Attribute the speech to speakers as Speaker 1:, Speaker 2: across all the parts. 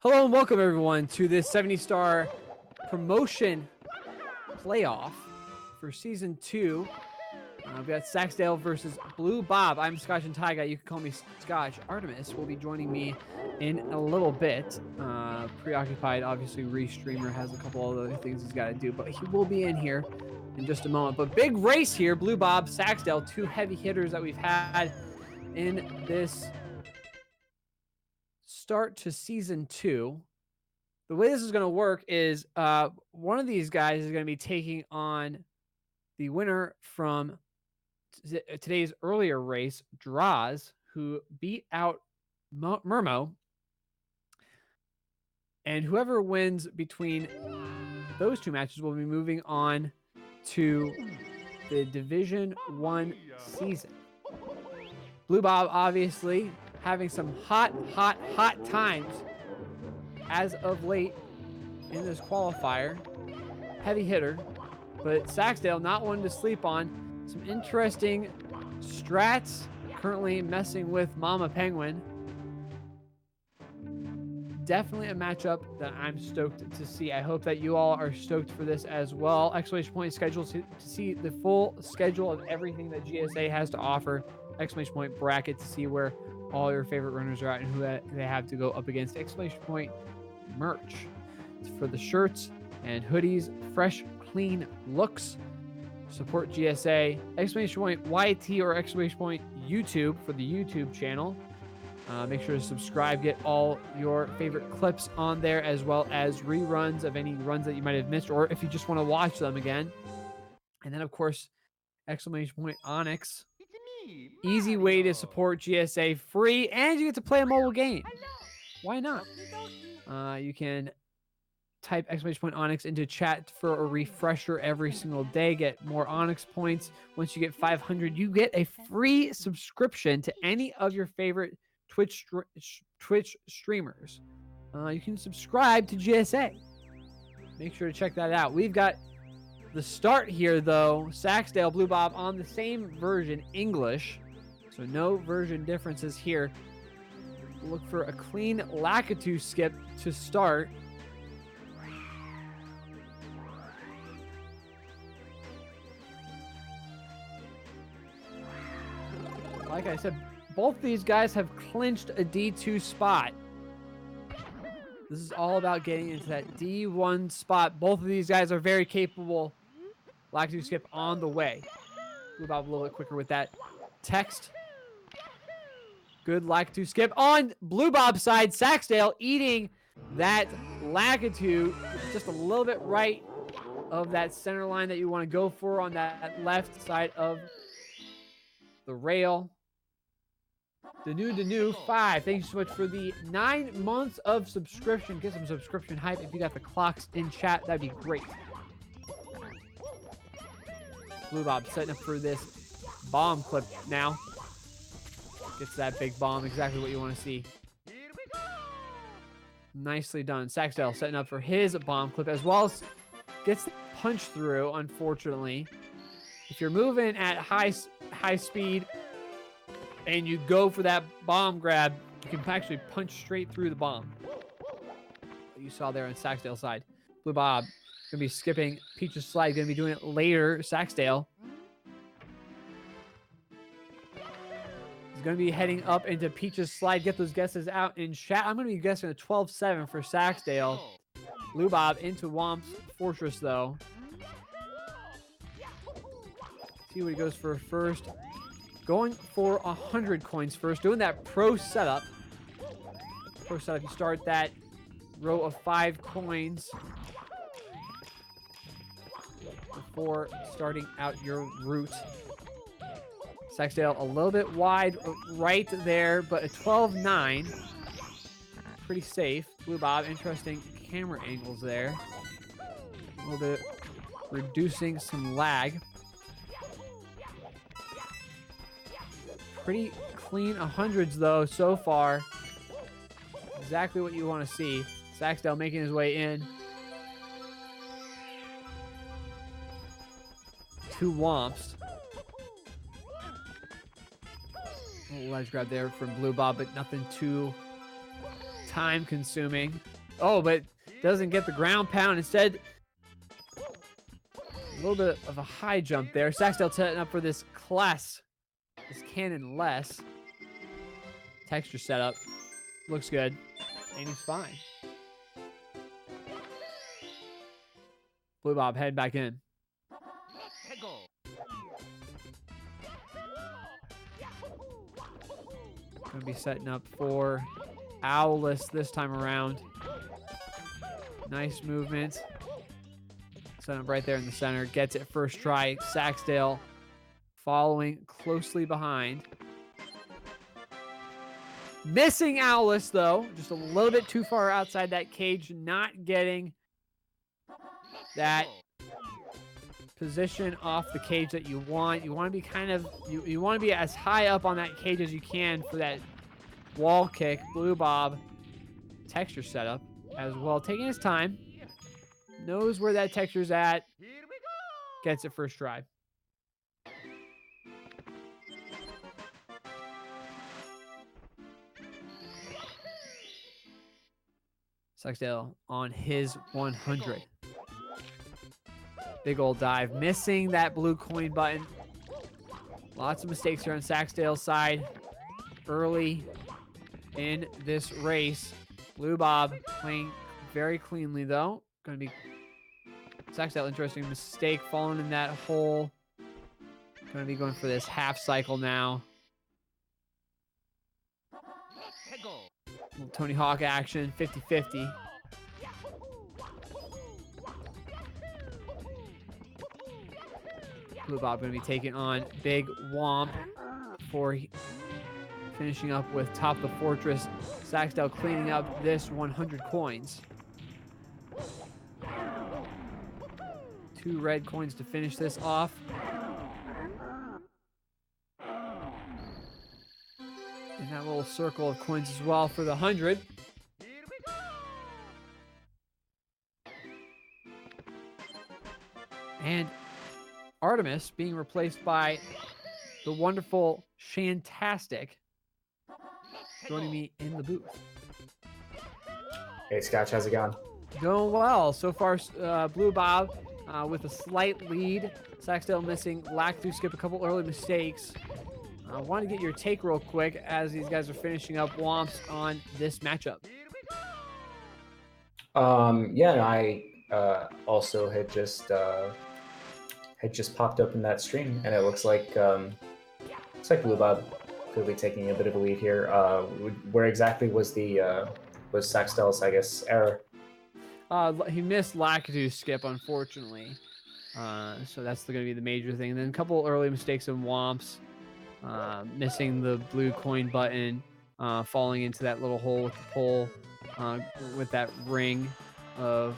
Speaker 1: Hello and welcome everyone to this 70-star promotion playoff for season 2. We got Saksdal versus BlueBob. I'm Scotch and Ty Guy. You can call me Scotch. Artemis will be joining me in a little bit. Preoccupied, obviously. Restreamer has a couple other things he's got to do, but he will be in here in just a moment. But big race here. BlueBob, Saksdal, two heavy hitters that we've had in this start to season 2. The way this is going to work is one of these guys is going to be taking on the winner from today's earlier race, Draws, who beat out Murmo. And whoever wins between those two matches will be moving on to the Division 1 season. BlueBob obviously having some hot times as of late in this qualifier. Heavy hitter, but Saksdal not one to sleep on. Some interesting strats, currently messing with Mama Penguin. Definitely a matchup that I'm stoked to see. I hope that you all are stoked for this as well. Exclamation point schedule to see the full schedule of everything that GSA has to offer. Exclamation point bracket to see where all your favorite runners are at and who they have to go up against. Exclamation point merch for the shirts and hoodies. Fresh, clean looks. Support GSA. Exclamation point YT or exclamation point YouTube for the YouTube channel. Make sure to subscribe. Get all your favorite clips on there, as well as reruns of any runs that you might have missed, or if you just want to watch them again. And then, of course, exclamation point Onyx. Easy way to support GSA, free, and you get to play a mobile game. Why not? You can type exclamation point Onyx into chat for a refresher every single day. Get more Onyx points. Once you get 500, you get a free subscription to any of your favorite Twitch streamers. You can subscribe to GSA. Make sure to check that out. We've got the start here, though. Saksdal, BlueBob on the same version, English. So no version differences here. Look for a clean Lakitu skip to start. Like I said, both these guys have clinched a D2 spot. This is all about getting into that D1 spot. Both of these guys are very capable. Lakitu skip on the way. BlueBob a little bit quicker with that text. Good Lakitu skip on BlueBob's side. Saksdal eating that Lakitu just a little bit right of that center line that you want to go for on that left side of the rail. Danu 5. Thank you so much for the 9 months of subscription. Get some subscription hype. If you got the clocks in chat, that'd be great. BlueBob setting up for this bomb clip now. Gets that big bomb. Exactly what you want to see. Nicely done. Saksdal setting up for his bomb clip as well as gets punched through, unfortunately. If you're moving at high speed and you go for that bomb grab, you can actually punch straight through the bomb. You saw there on Saksdale's side. BlueBob going to be skipping Peach's slide. Going to be doing it later. Saksdal. He's going to be heading up into Peach's slide. Get those guesses out in chat. I'm going to be guessing a 12-7 for Saksdal. BlueBob into Womp's Fortress, though. See what he goes for first. Going for 100 coins first. Doing that pro setup. Pro setup, you start that row of 5 coins before starting out your route. Saksdal a little bit wide right there, but a 12-9. Pretty safe. BlueBob, interesting camera angles there. A little bit reducing some lag. Pretty clean 100s, though, so far. Exactly what you want to see. Saksdal making his way in to Womps. A little ledge grab there from BlueBob, but nothing too time-consuming. Oh, but doesn't get the ground pound. Instead, a little bit of a high jump there. Saksdal setting up for this cannon less. Texture setup. Looks good. And he's fine. BlueBob head back in. Gonna be setting up for Owless this time around. Nice movement. Set up right there in the center. Gets it first try. Saksdal following closely behind. Missing Owless, though. Just a little bit too far outside that cage. Not getting that position off the cage that you want. You want to be kind of... You want to be as high up on that cage as you can for that wall kick. BlueBob texture setup as well. Taking his time. Knows where that texture's at. Gets it first try. Saksdal on his 100. Big old dive. Missing that blue coin button. Lots of mistakes here on Saksdal's side. Early in this race. BlueBob playing very cleanly, though. Going to be Saksdal, interesting mistake. Falling in that hole. Going to be going for this half cycle now. Little Tony Hawk action, 50-50. BlueBob going to be taking on Big Womp for finishing up with Top of the Fortress. Saksdal cleaning up this 100 coins. 2 red coins to finish this off. And that little circle of coins as well for the 100. And Artemis being replaced by the wonderful Shantastic joining me in the booth.
Speaker 2: Hey, Scotch, how's it going?
Speaker 1: Going well. So far, BlueBob with a slight lead. Saksdal missing. Lack to skip a couple early mistakes. I want to get your take real quick as these guys are finishing up Womps on this matchup.
Speaker 2: Yeah, I also had just popped open that stream, and it looks like BlueBob clearly taking a bit of a lead here. Where exactly was Saksdal's, I guess, error?
Speaker 1: He missed Lakitu skip, unfortunately. So that's going to be the major thing. And then a couple early mistakes in Womps. Missing the blue coin button, falling into that little hole with the pole, with that ring of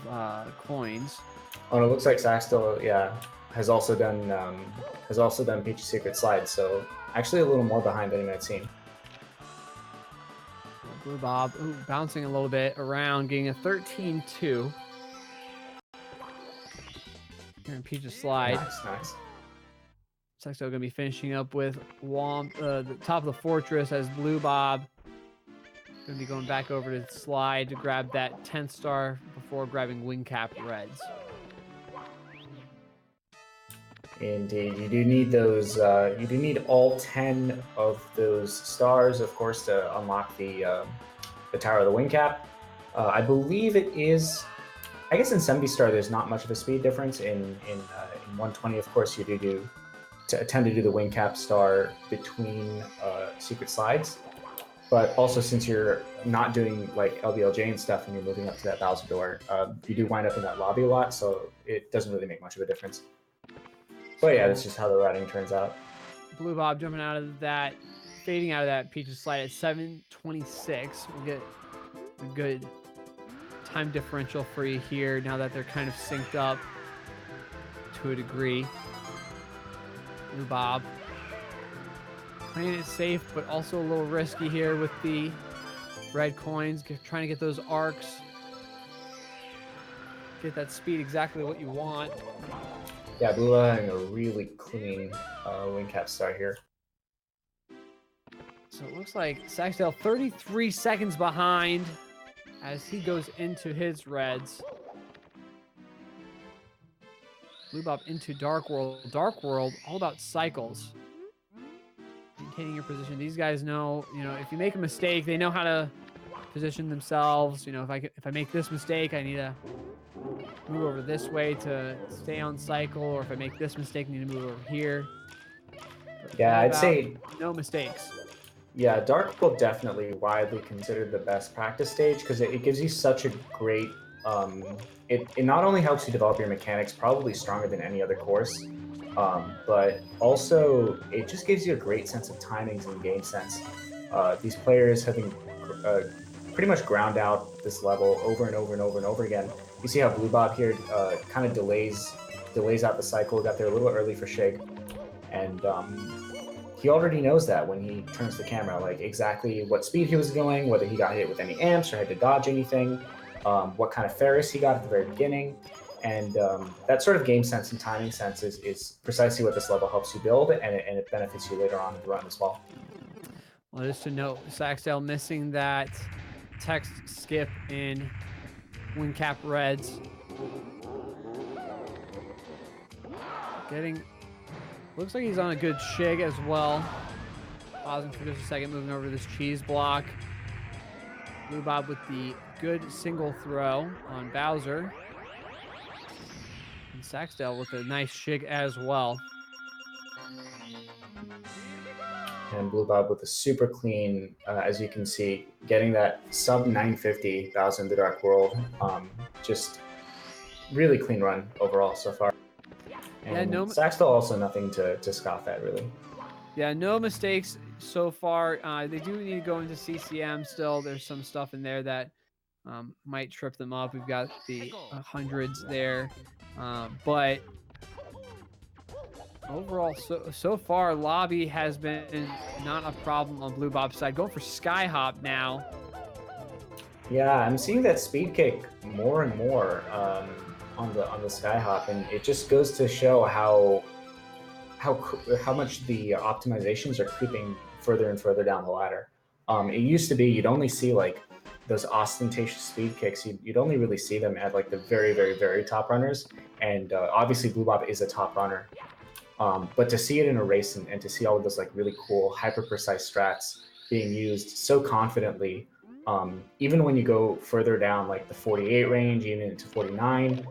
Speaker 1: coins.
Speaker 2: Oh, and it looks like Saksdal, yeah, has also done Peach's Secret Slide, so actually a little more behind than you might seem.
Speaker 1: BlueBob bouncing a little bit around, getting a 13-2. Here in Peach's Slide.
Speaker 2: Nice.
Speaker 1: Saksdal going to be finishing up with the Top of the Fortress as BlueBob going to be going back over to the slide to grab that 10th star before grabbing wing cap reds.
Speaker 2: Indeed, you do need those. You do need all 10 of those stars, of course, to unlock the Tower of the Wing Cap. I believe it is. I guess in 70 star, there's not much of a speed difference. In 120, of course, you do tend to do the wing cap star between secret slides, but also since you're not doing like LBLJ and stuff and you're moving up to that Bowser door, you do wind up in that lobby a lot, so it doesn't really make much of a difference. But yeah, that's just how the routing turns out.
Speaker 1: BlueBob jumping out of that, fading out of that Peach's Slide at 7:26. We'll get a good time differential for you here now that they're kind of synced up to a degree. BlueBob playing it safe, but also a little risky here with the red coins, trying to get those arcs, get that speed exactly what you want.
Speaker 2: Yeah, BlueBob having a really clean wing cap star here.
Speaker 1: So it looks like Saksdal 33 seconds behind. as he goes into his reds. BlueBob into Dark World. Dark World, all about cycles. Maintaining your position. These guys know, if you make a mistake, they know how to position themselves. If I make this mistake, I need to move over this way to stay on cycle, or if I make this mistake, I need to move over here.
Speaker 2: Yeah,
Speaker 1: All
Speaker 2: I'd
Speaker 1: about
Speaker 2: say
Speaker 1: no mistakes.
Speaker 2: yeah, Dark World definitely widely considered the best practice stage because it gives you such a great. It not only helps you develop your mechanics, probably stronger than any other course, but also it just gives you a great sense of timings and game sense. These players have been pretty much ground out this level over and over and over and over again. You see how BlueBob here kind of delays out the cycle. Got there a little early for Shig, and he already knows that when he turns the camera, like exactly what speed he was going, whether he got hit with any amps or had to dodge anything, what kind of Ferris he got at the very beginning. And that sort of game sense and timing sense is precisely what this level helps you build, and it benefits you later on in the run as well.
Speaker 1: Well, just to note, Saxdale missing that text skip in wing cap reds. Looks like he's on a good Shig as well. Pausing for just a second, moving over to this cheese block. BlueBob with the good single throw on Bowser. And Saxdale with a nice Shig as well.
Speaker 2: And BlueBob with a super clean, as you can see, getting that sub 950 Bowser in the Dark World. Just really clean run overall so far. And
Speaker 1: Yeah,
Speaker 2: Saxdale also nothing to scoff at, really.
Speaker 1: Yeah, no mistakes so far. They do need to go into CCM still. There's some stuff in there that might trip them up. We've got the hundreds there. But overall, so far, lobby has been not a problem on BlueBob's side. Going for Skyhop now.
Speaker 2: Yeah, I'm seeing that speed kick more and more on the Skyhop, and it just goes to show how much the optimizations are creeping further and further down the ladder. It used to be you'd only see like those ostentatious speed kicks. You'd only really see them at like the very, very, very top runners, and obviously BlueBob is a top runner. But to see it in a race and to see all of those like really cool, hyper precise strats being used so confidently, even when you go further down like the 48 range, even into 49.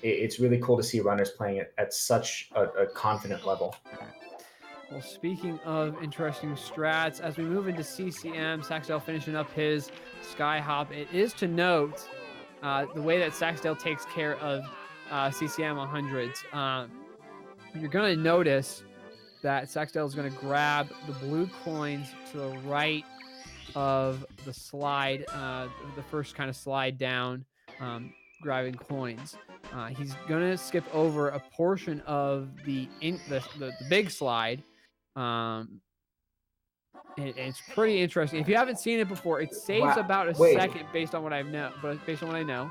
Speaker 2: It's really cool to see runners playing it at such a confident level.
Speaker 1: Well, speaking of interesting strats, as we move into CCM, Saxdale finishing up his Skyhop. It is to note the way that Saxdale takes care of CCM 100s. You're going to notice that Saxdale is going to grab the blue coins to the right of the slide, the first kind of slide down, grabbing coins. He's gonna skip over a portion of the big slide. It's pretty interesting. If you haven't seen it before, it saves about a second based on what I know. But based on what I know,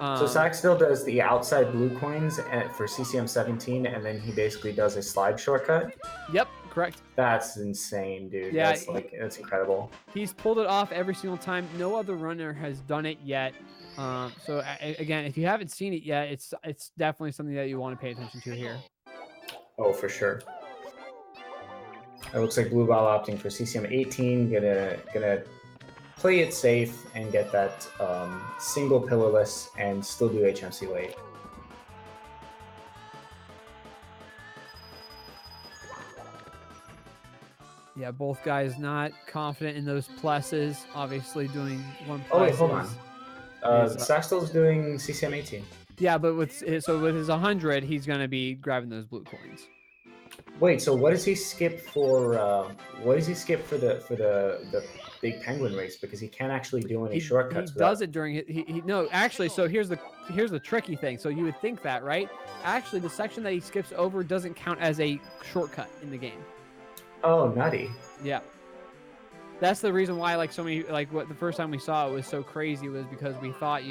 Speaker 2: so Saxdale does the outside blue coins for CCM 17, and then he basically does a slide shortcut.
Speaker 1: Yep, correct.
Speaker 2: That's insane, dude. Yeah, that's incredible.
Speaker 1: He's pulled it off every single time. No other runner has done it yet. So again, if you haven't seen it yet, it's definitely something that you want to pay attention to here.
Speaker 2: Oh, for sure. It looks like BlueBob opting for CCM 18. Gonna play it safe and get that single pillarless and still do HMC late.
Speaker 1: Yeah, both guys not confident in those pluses. Obviously doing one plus.
Speaker 2: Oh wait, hold on. Saxdale's doing CCM 18.
Speaker 1: Yeah, but with his 100, he's gonna be grabbing those blue coins.
Speaker 2: Wait, so what does he skip for? What does he skip for the big penguin race? Because he can't actually do any shortcuts.
Speaker 1: He does it during no. Actually, so here's the tricky thing. So you would think that, right? Actually, the section that he skips over doesn't count as a shortcut in the game.
Speaker 2: Oh, nutty.
Speaker 1: Yeah. That's the reason why, like, so many, like, what the first time we saw it was so crazy was because we thought,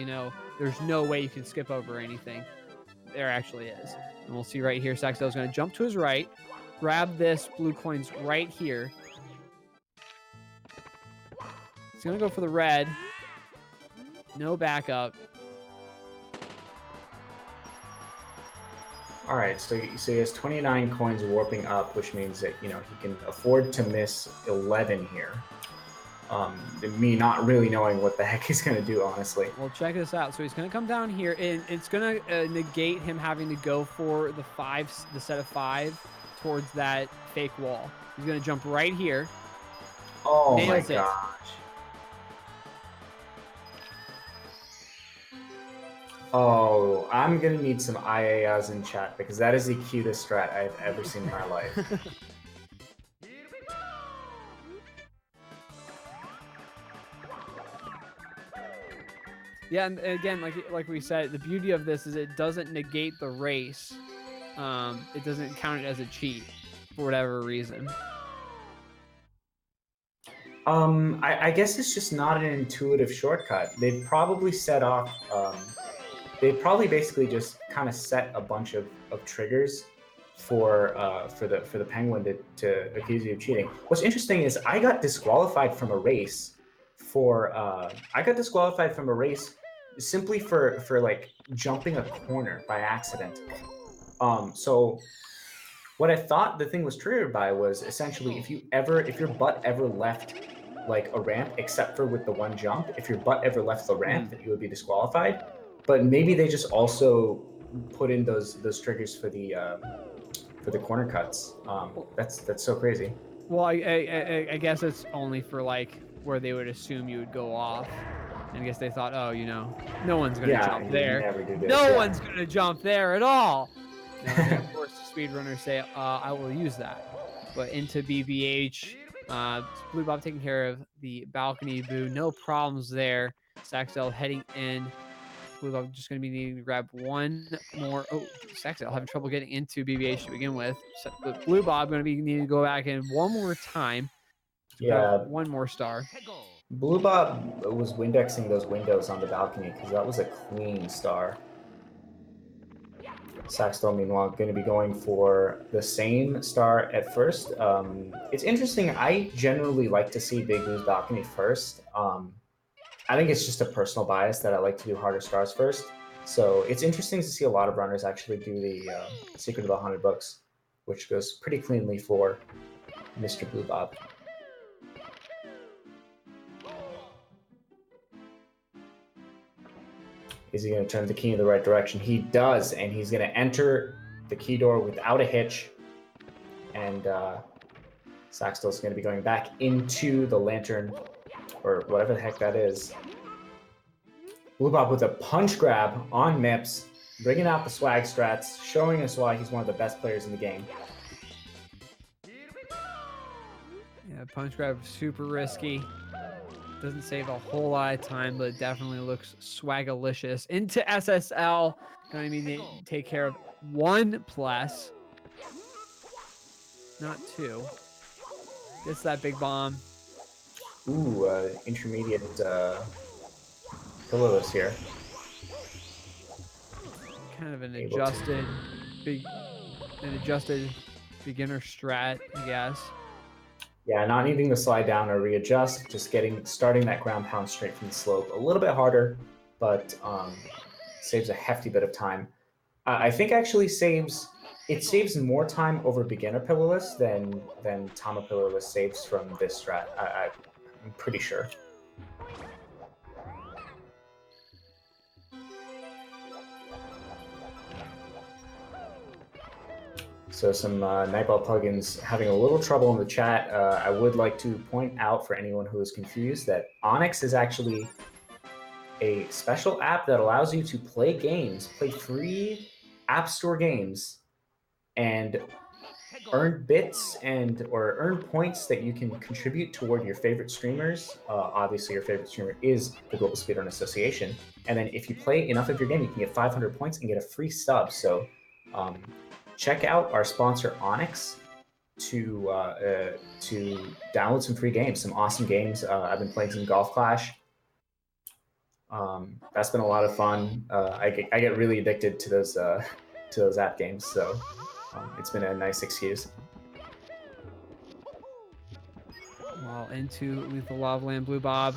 Speaker 1: there's no way you can skip over anything. There actually is. And we'll see right here, Saxdale's going to jump to his right, grab this blue coins right here. He's going to go for the red. No backup.
Speaker 2: All right, so he has 29 coins warping up, which means that he can afford to miss 11 here. Me not really knowing what the heck he's gonna do, honestly.
Speaker 1: Well, check this out. So he's gonna come down here, and it's gonna negate him having to go for the set of 5 towards that fake wall. He's gonna jump right here.
Speaker 2: Oh
Speaker 1: Nails
Speaker 2: my
Speaker 1: it.
Speaker 2: gosh. Oh, I'm gonna need some IAs in chat because that is the cutest strat I've ever seen in my life.
Speaker 1: Yeah, and again, like we said, the beauty of this is it doesn't negate the race. It doesn't count it as a cheat for whatever reason.
Speaker 2: I guess it's just not an intuitive shortcut. They'd probably set off. They'd probably basically just kind of set a bunch of triggers for the penguin to accuse you of cheating. What's interesting is I got disqualified from a race simply for like jumping a corner by accident. So what I thought the thing was triggered by was essentially if your butt ever left like a ramp, except for with the one jump, if your butt ever left the ramp, then you would be disqualified. But maybe they just also put in those triggers for the corner cuts. That's so crazy.
Speaker 1: Well, I guess it's only for like where they would assume you would go off. And I guess they thought, oh, no one's gonna jump there.
Speaker 2: Never do this.
Speaker 1: No one's gonna jump there at all. And of course, the speedrunners say, I will use that. But into BBH, BlueBob taking care of the balcony boo. No problems there. Saksdal heading in. BlueBob just going to be needing to grab one more. Oh, Saksdal having trouble getting into BBH to begin with. So, but BlueBob going to be needing to go back in one more time to grab one more star.
Speaker 2: BlueBob was Windexing those windows on the balcony because that was a clean star. Saksdal, meanwhile, going to be going for the same star at first. It's interesting. I generally like to see Big Blue's balcony first. I think it's just a personal bias that I like to do harder stars first. So it's interesting to see a lot of runners actually do the Secret of the Haunted Books, which goes pretty cleanly for Mr. BlueBob. Is he going to turn the key in the right direction? He does, and he's going to enter the key door without a hitch. And Saksdal's going to be going back into the lantern, or whatever the heck that is. BlueBob with a punch grab on Mips, bringing out the swag strats, showing us why he's one of the best players in the game.
Speaker 1: Yeah, punch grab super risky. Doesn't save a whole lot of time, but it definitely looks swagalicious. Into SSL. Going to need to take care of 1 plus. Not 2. Gets that big bomb.
Speaker 2: Ooh, intermediate pillarless here.
Speaker 1: Kind of an adjusted beginner strat, I guess.
Speaker 2: Yeah, not needing to slide down or readjust, just starting that ground pound straight from the slope. A little bit harder, but saves a hefty bit of time. I think actually saves more time over beginner pillarless than Tama pillarless saves from this strat. I'm pretty sure. So some Nightball plugins having a little trouble in the chat. I would like to point out for anyone who is confused that Onyx is actually a special app that allows you to play free App Store games, and earn bits or earn points that you can contribute toward your favorite streamers. Obviously, your favorite streamer is the Global Speedrun Association. And then if you play enough of your game, you can get 500 points and get a free sub. So check out our sponsor Onyx to download some free games, some awesome games. I've been playing some Golf Clash. That's been a lot of fun. I get really addicted to those app games, so it's been a nice excuse.
Speaker 1: Well, into Lethal Lava Land, BlueBob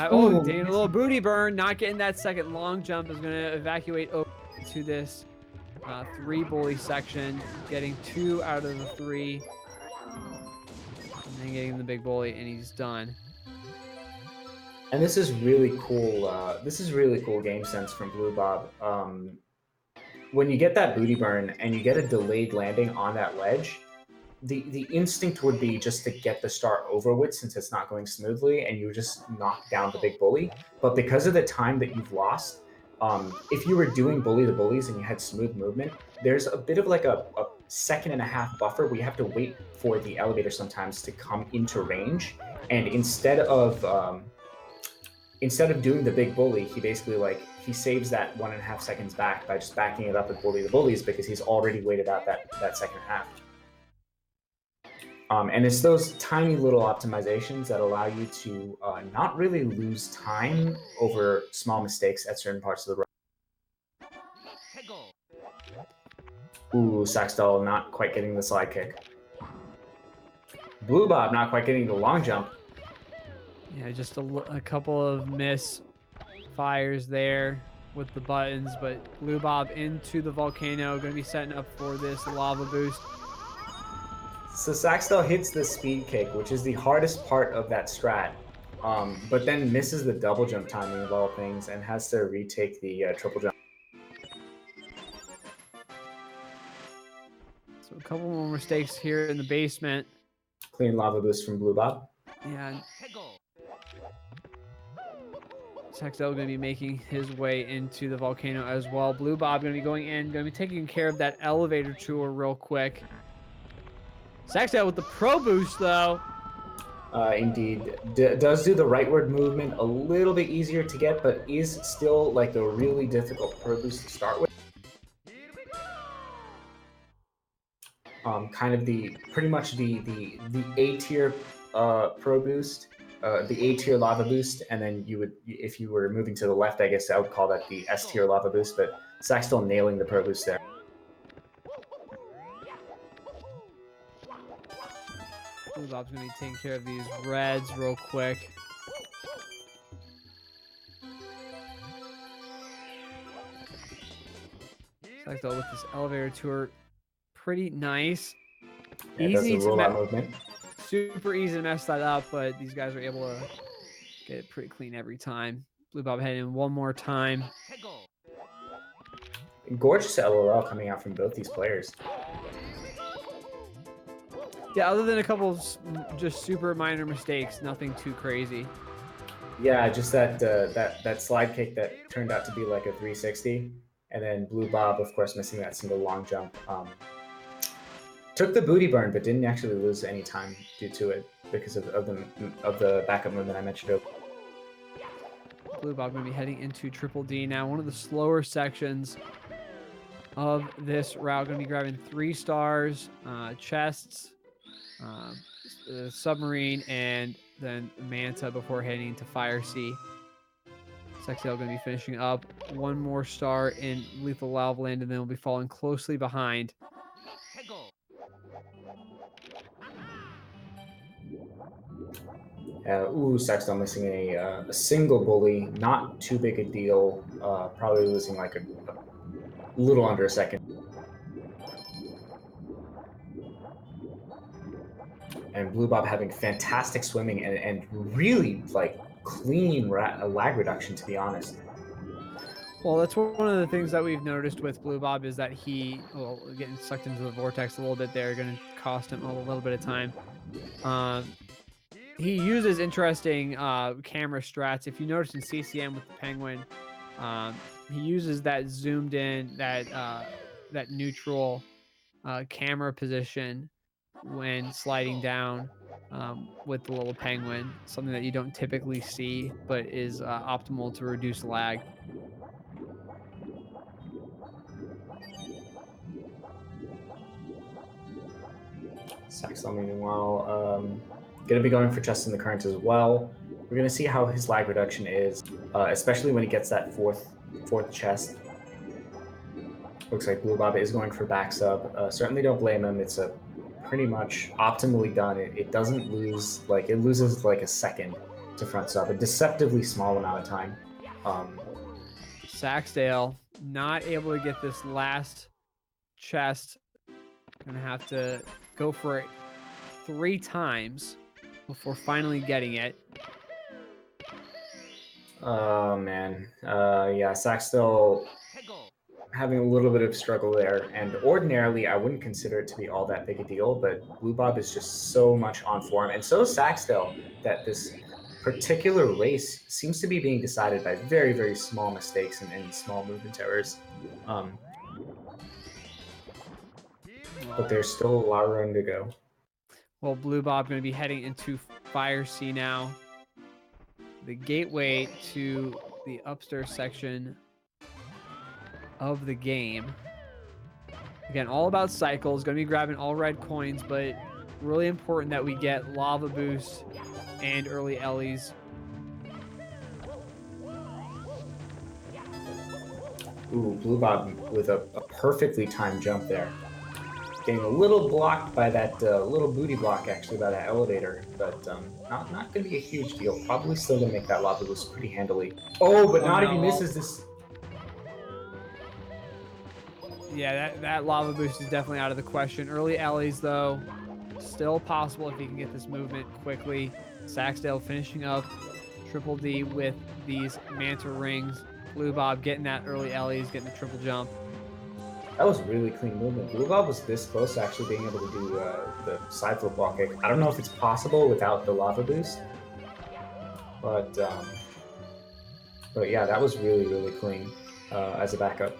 Speaker 1: Oh,
Speaker 2: Ooh,
Speaker 1: taking a little booty burn, not getting that second long jump is going to evacuate over to this 3 bully section, getting 2 out of the 3, and then getting the big bully, and he's done.
Speaker 2: and this is really cool. This is really cool game sense from BlueBob. When you get that booty burn and you get a delayed landing on that ledge, the instinct would be just to get the start over with since it's not going smoothly and you just knock down the big bully. But because of the time that you've lost, if you were doing bully the bullies and you had smooth movement, there's a bit of like a 1.5 second buffer where you have to wait for the elevator sometimes to come into range. And instead of doing the big bully, he basically he saves that 1.5 seconds back by just backing it up with bully the bullies because he's already waited out that second half. And it's those tiny little optimizations that allow you to not really lose time over small mistakes at certain parts of the road. Ooh, saksdal not quite getting the slide kick. BlueBob not quite getting the long jump.
Speaker 1: Yeah, just a couple of miss fires there with the buttons, but BlueBob into the volcano, going to be setting up for this lava boost.
Speaker 2: So saksdal hits the speed kick, which is the hardest part of that strat, but then misses the double jump timing of all things and has to retake the triple jump.
Speaker 1: So a couple more mistakes here in the basement.
Speaker 2: Clean lava boost from BlueBob.
Speaker 1: Yeah. saksdal going to be making his way into the volcano as well. BlueBob going to be going in, going to be taking care of that elevator tour real quick. saksdal with the pro boost though.
Speaker 2: Indeed. Does do the rightward movement a little bit easier to get, but is still like a really difficult pro boost to start with. Kind of pretty much the A tier pro boost, the A tier lava boost, and then you would, if you were moving to the left, I guess I would call that the S tier lava boost, but saksdal nailing the pro boost there.
Speaker 1: BlueBob's going to be taking care of these reds real quick. saksdal with this elevator tour, pretty nice.
Speaker 2: Yeah,
Speaker 1: Easy
Speaker 2: does the
Speaker 1: to
Speaker 2: rollout movement.
Speaker 1: Super easy to mess that up, but these guys are able to get it pretty clean every time. BlueBob heading in one more time.
Speaker 2: Gorgeous LOL coming out from both these players.
Speaker 1: Yeah, other than a couple of just super minor mistakes, nothing too crazy.
Speaker 2: Yeah, just that slide kick that turned out to be like a 360, and then BlueBob, of course, missing that single long jump. Took the booty burn, but didn't actually lose any time due to it because of the backup movement I mentioned earlier.
Speaker 1: BlueBob going to be heading into Triple D now. One of the slower sections of this route. Going to be grabbing 3 stars, chests, submarine, and then Manta before heading to Fire Sea. saksdal going to be finishing up 1 more star in Lethal Lava Land, and then we'll be following closely behind.
Speaker 2: saksdal missing a single bully, not too big a deal. Probably losing like a little under a second. And BlueBob having fantastic swimming and really like clean lag reduction, to be honest.
Speaker 1: Well, that's one of the things that we've noticed with BlueBob is that he, well, getting sucked into the vortex a little bit there, going to cost him a little bit of time. He uses interesting camera strats. If you notice in CCM with the Penguin, he uses that zoomed in, that neutral camera position when sliding down with the little Penguin, something that you don't typically see, but is optimal to reduce lag.
Speaker 2: saksdal, meanwhile, going to be going for Chest in the Current as well. We're going to see how his lag reduction is, especially when he gets that fourth chest. Looks like BlueBob is going for back sub. Certainly don't blame him. It's a pretty much optimally done. It doesn't lose, like, it loses like a second to front sub, a deceptively small amount of time.
Speaker 1: Saksdale not able to get this last chest. Gonna have to go for it 3 times before finally getting it.
Speaker 2: Oh man, yeah, Saksdale having a little bit of struggle there, and ordinarily I wouldn't consider it to be all that big a deal, but BlueBob is just so much on form, and so is Saksdale, that this particular race seems to be being decided by very, very small mistakes and small movement errors. But there's still a lot of room to go.
Speaker 1: Well, BlueBob going to be heading into Fire Sea now. The gateway to the upstairs section of the game. Again, all about cycles. Going to be grabbing all red coins, but really important that we get lava boost and early Ellies.
Speaker 2: Ooh, BlueBob with a perfectly timed jump there. Getting a little blocked by that little booty block, actually, by that elevator, but not going to be a huge deal. Probably still going to make that lava boost pretty handily. Oh, but not if he misses this.
Speaker 1: Yeah, that lava boost is definitely out of the question. Early Ellies, though, still possible if he can get this movement quickly. Saksdale finishing up Triple D with these Manta rings. BlueBob getting that early Ellies, getting the triple jump.
Speaker 2: That was really clean movement. BlueBob was this close to actually being able to do the side flip wall kick. I don't know if it's possible without the lava boost, but yeah, that was really, really clean as a backup.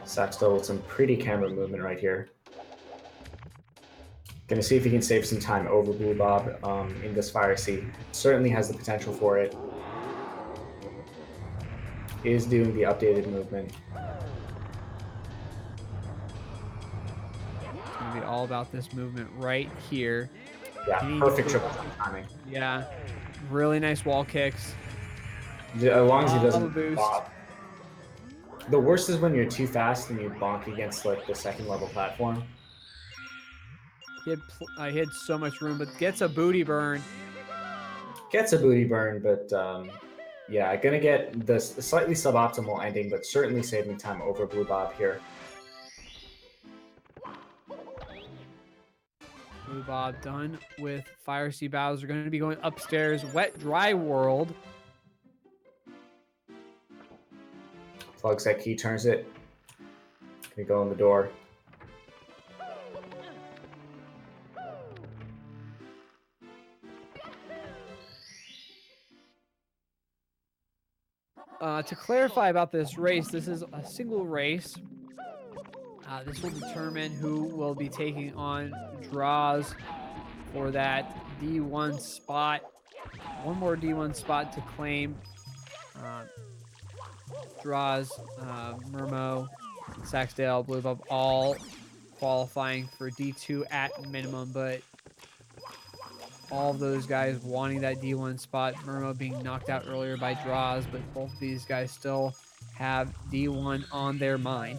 Speaker 2: Saksdale with some pretty camera movement right here. Gonna see if he can save some time over BlueBob in this Fire Sea. Certainly has the potential for it. Is doing the updated movement.
Speaker 1: It's gonna be all about this movement right here.
Speaker 2: Yeah, perfect triple jump timing.
Speaker 1: Yeah, really nice wall kicks.
Speaker 2: As long as he doesn't
Speaker 1: boost.
Speaker 2: bob. The worst is when you're too fast and you bonk against like the second level platform.
Speaker 1: He had so much room, but gets a booty burn.
Speaker 2: Gets a booty burn, but yeah, gonna get the slightly suboptimal ending, but certainly saving time over BlueBob here.
Speaker 1: BlueBob done with Fire Sea battles. We're going to be going upstairs. Wet Dry World.
Speaker 2: Plugs that key, turns it. Gonna go in the door.
Speaker 1: To clarify about this race, this is a single race. This will determine who will be taking on draws for that D1 spot. One more D1 spot to claim. Draws, Murmo, Saksdale, BlueBob all qualifying for D2 at minimum, but all of those guys wanting that D1 spot. Murmo being knocked out earlier by draws, but both of these guys still have D1 on their mind.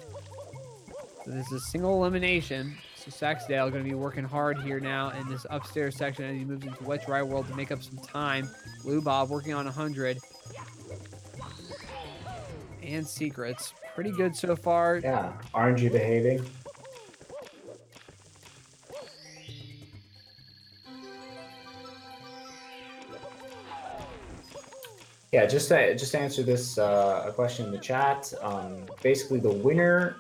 Speaker 1: So this is a single elimination. So Saksdale going to be working hard here now in this upstairs section as he moves into Wet Dry World to make up some time. BlueBob working on 100. And secrets. Pretty good so far.
Speaker 2: Yeah, RNG behaving. Yeah, just to answer this a question in the chat, basically the winner,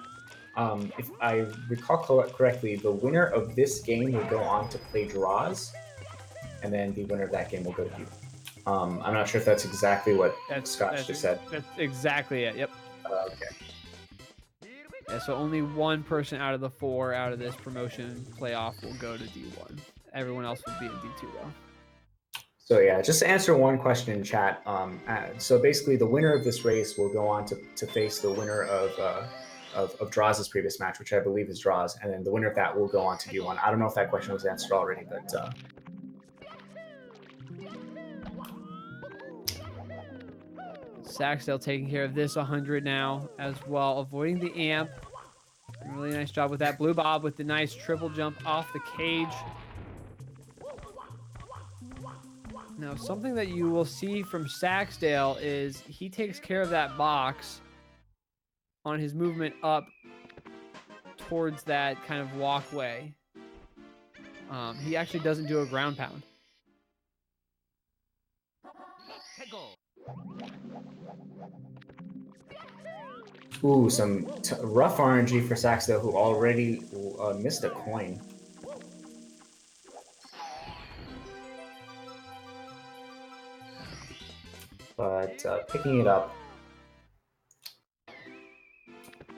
Speaker 2: if I recall correctly, the winner of this game will go on to play draws, and then the winner of that game will go to you. I'm not sure if that's exactly what Scott just said.
Speaker 1: That's exactly it, yep.
Speaker 2: Okay.
Speaker 1: Yeah, so only one person out of the 4 out of this promotion playoff will go to D1. Everyone else will be in D2 though.
Speaker 2: So yeah, just to answer one question in chat. So basically, the winner of this race will go on to face the winner of Draws' previous match, which I believe is Draws, and then the winner of that will go on to D1. I don't know if that question was answered already, but
Speaker 1: Saksdale taking care of this 100 now as well, avoiding the amp. Really nice job with that. BlueBob with the nice triple jump off the cage. Now, something that you will see from Saksdal is he takes care of that box on his movement up towards that kind of walkway. He actually doesn't do a ground pound.
Speaker 2: Ooh, some rough RNG for Saksdale, who already missed a coin. But picking it up.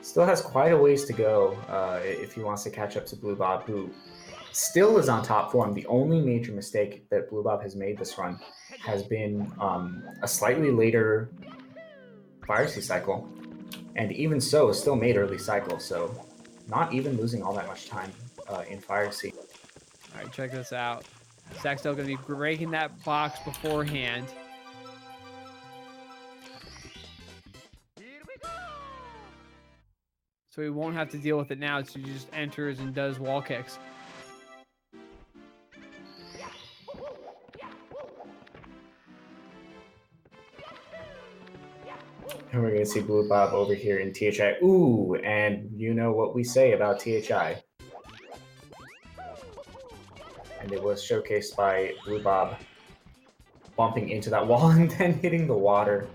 Speaker 2: Still has quite a ways to go if he wants to catch up to BlueBob, who still is on top form. The only major mistake that BlueBob has made this run has been a slightly later Fire Sea cycle. And even so, still made early cycle, so not even losing all that much time in Fire Sea.
Speaker 1: All right, check this out. Saksdale going to be breaking that box beforehand. So he won't have to deal with it now, so he just enters and does wall kicks.
Speaker 2: And we're going to see BlueBob over here in THI. Ooh, and you know what we say about THI. And it was showcased by BlueBob bumping into that wall and then hitting the water.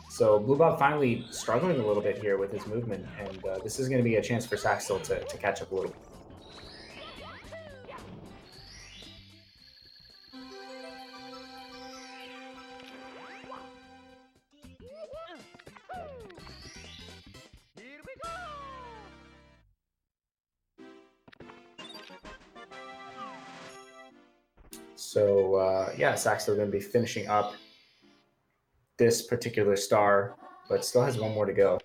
Speaker 2: So BlueBob finally struggling a little bit here with his movement, and this is going to be a chance for Saksdal to catch up a little. So yeah, Saksdal going to be finishing up this particular star, but still has one more to go.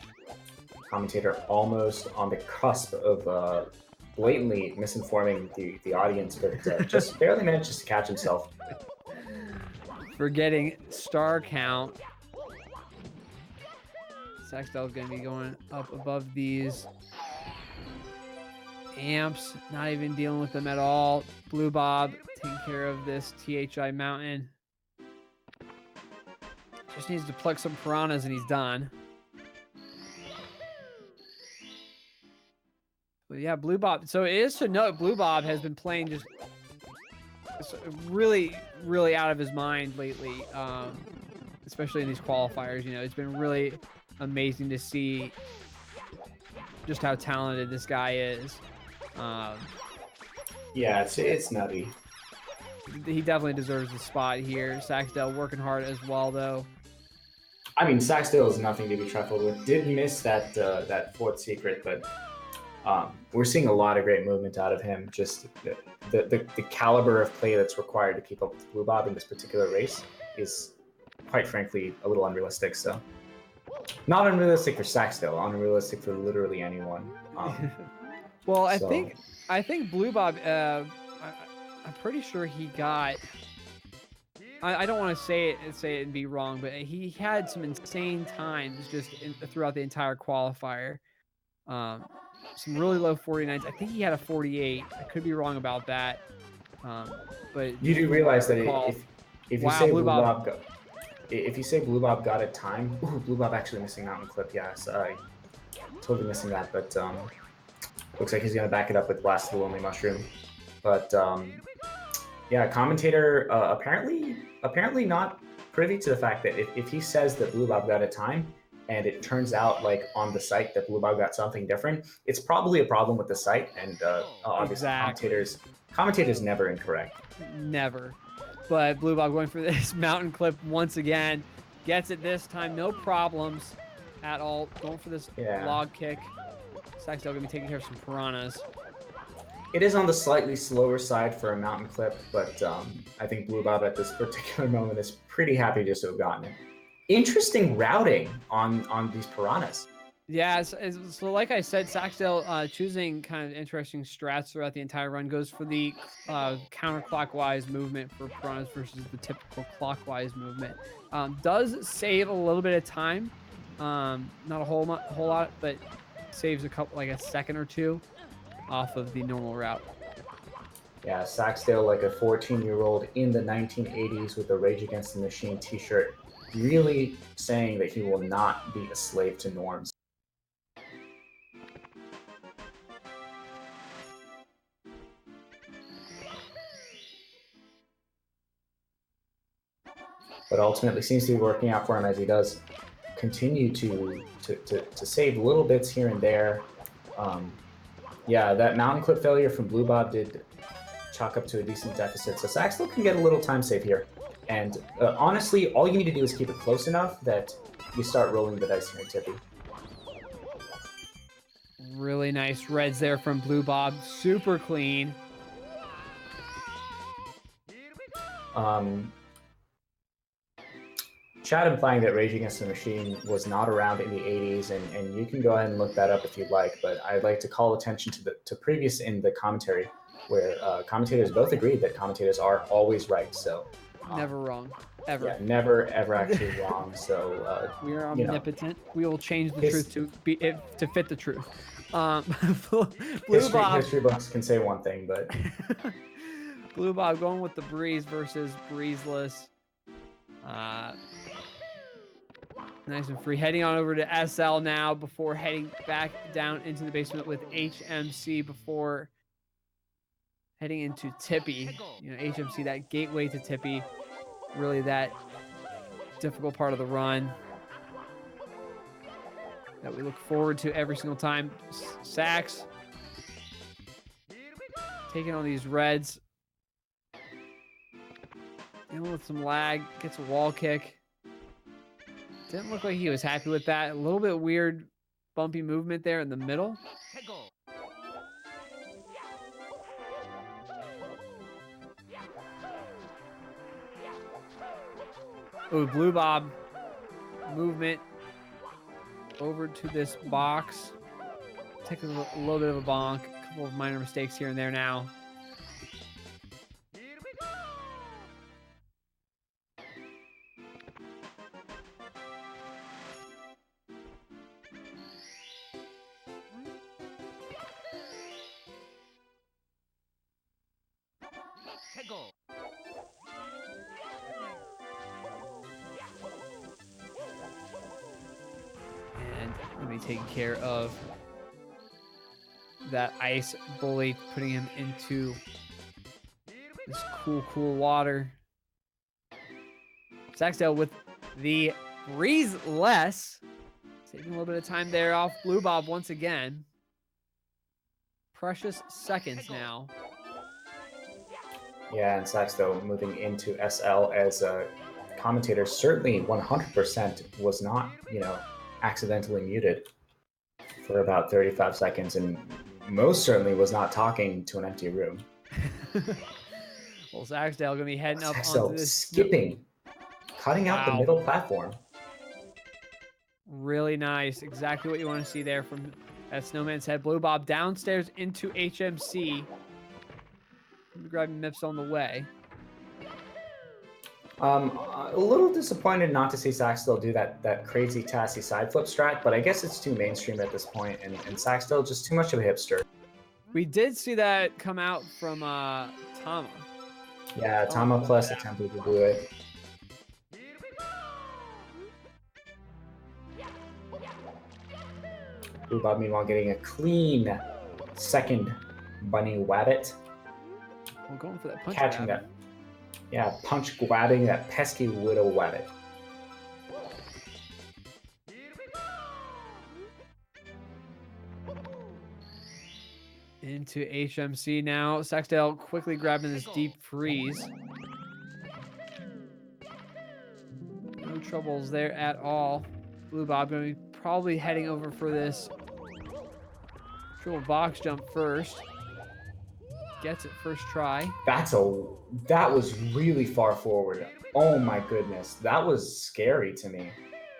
Speaker 2: Commentator almost on the cusp of blatantly misinforming the audience, but just barely manages to catch himself.
Speaker 1: Forgetting star count. Saksdal is going to be going up above these amps, not even dealing with them at all. BlueBob taking care of this THI mountain. Just needs to pluck some piranhas and he's done. But yeah, BlueBob. So it is to note BlueBob has been playing just really, really out of his mind lately, especially in these qualifiers. You know, it's been really amazing to see just how talented this guy is.
Speaker 2: Yeah, it's nutty.
Speaker 1: He definitely deserves the spot here. Saksdal working hard as well, though.
Speaker 2: I mean, Saksdale is nothing to be trifled with. Did miss that that fourth secret, but we're seeing a lot of great movement out of him. Just the caliber of play that's required to keep up with BlueBob in this particular race is, quite frankly, a little unrealistic. So, not unrealistic for Saksdale, unrealistic for literally anyone.
Speaker 1: Well, I think BlueBob. I'm pretty sure he got. I don't want to say it and be wrong, but he had some insane times just throughout the entire qualifier. Some really low 49s. I think he had a 48. I could be wrong about that. But
Speaker 2: you do realize that if you say
Speaker 1: BlueBob,
Speaker 2: if you say BlueBob got a time, ooh, BlueBob actually missing mountain clip. Yeah, sorry, totally missing that. But looks like he's gonna back it up with Blast of the Lonely Mushroom. But yeah, commentator apparently not privy to the fact that if he says that BlueBob got a time and it turns out like on the site that BlueBob got something different, it's probably a problem with the site, and obviously commentators never incorrect.
Speaker 1: Never. But BlueBob going for this mountain clip once again, gets it this time, no problems at all. Going for this log kick. Saksdal gonna be taking care of some piranhas.
Speaker 2: It is on the slightly slower side for a mountain clip, but I think BlueBob at this particular moment is pretty happy just to have gotten it. Interesting routing on these piranhas.
Speaker 1: Yeah, so like I said, Saksdal choosing kind of interesting strats throughout the entire run, goes for the counterclockwise movement for piranhas versus the typical clockwise movement. Does save a little bit of time, not a whole lot, but saves like a second or two off of the normal route.
Speaker 2: Yeah, Saksdale, like a 14-year-old in the 1980s with a Rage Against the Machine t-shirt, really saying that he will not be a slave to norms. But ultimately seems to be working out for him as he does continue to save little bits here and there. Yeah, that mountain clip failure from BlueBob did chalk up to a decent deficit, so Saksdale can get a little time save here. And honestly, all you need to do is keep it close enough that you start rolling the dice here in Tippy.
Speaker 1: Really nice reds there from BlueBob. Super clean.
Speaker 2: Chad implying that Rage Against the Machine was not around in the 80s, and you can go ahead and look that up if you'd like, but I'd like to call attention to previous in the commentary, where commentators both agreed that commentators are always right, so...
Speaker 1: Never wrong. Ever.
Speaker 2: Yeah, never, ever actually wrong, so...
Speaker 1: we are omnipotent. We will change the truth to fit the truth.
Speaker 2: History books can say one thing, but...
Speaker 1: BlueBob going with the breeze versus breezeless. Nice and free. Heading on over to SL now before heading back down into the basement with HMC before heading into Tippy. You know, HMC, that gateway to Tippy. Really that difficult part of the run that we look forward to every single time. Saks taking on these reds. Dealing with some lag. Gets a wall kick. Didn't look like he was happy with that. A little bit weird bumpy movement there in the middle. Oh, BlueBob movement over to this box. Take a little bit of a bonk. A couple of minor mistakes here and there now. And let me take care of that ice bully, putting him into this cool water. Saksdale with the breeze-less. Taking a little bit of time there off BlueBob once again. Precious seconds now.
Speaker 2: Yeah, and Saksdale moving into SL as a commentator certainly 100% was not, accidentally muted for about 35 seconds and most certainly was not talking to an empty room.
Speaker 1: Well, Saksdale going to be heading up
Speaker 2: Saksdale
Speaker 1: onto this...
Speaker 2: skipping, cutting out the middle platform.
Speaker 1: Really nice. Exactly what you want to see there from that Snowman's Head. BlueBob downstairs into HMC. Grabbing Mips on the way.
Speaker 2: A little disappointed not to see Saksdale do that crazy Tassie side flip strat, but I guess it's too mainstream at this point, and Saksdale just too much of a hipster.
Speaker 1: We did see that come out from Tama.
Speaker 2: Yeah, Tama Plus attempted to do it. BlueBob, meanwhile, getting a clean second bunny wabbit.
Speaker 1: We're going for that punch.
Speaker 2: Catching that. Yeah, punch grabbing that pesky widow wabbit.
Speaker 1: Into HMC now. Saksdale quickly grabbing this deep freeze. No troubles there at all. BlueBob going to be probably heading over for this triple box jump first. Gets it first try.
Speaker 2: That was really far forward. Oh my goodness, that was scary to me.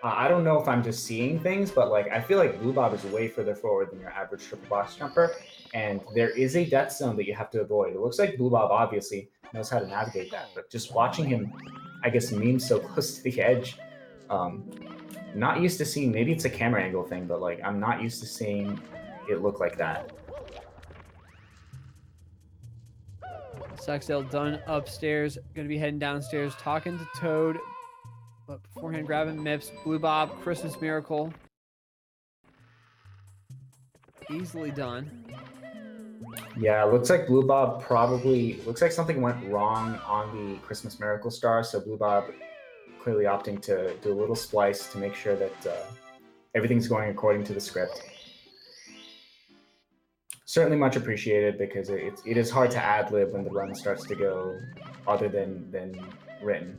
Speaker 2: I don't know if I'm just seeing things, but I feel like BlueBob is way further forward than your average triple box jumper, and there is a death zone that you have to avoid. It looks like BlueBob obviously knows how to navigate that, but just watching him, I guess, meme so close to the edge, Not used to seeing, maybe it's a camera angle thing, but like I'm not used to seeing it look like that.
Speaker 1: Saksdal done upstairs. Gonna be heading downstairs, talking to Toad. But beforehand, grabbing Mips. BlueBob, Christmas Miracle. Easily done.
Speaker 2: Yeah, looks like BlueBob probably looks like something went wrong on the Christmas Miracle Star. So BlueBob clearly opting to do a little splice to make sure that everything's going according to the script. Certainly much appreciated because it is hard to ad lib when the run starts to go other than written.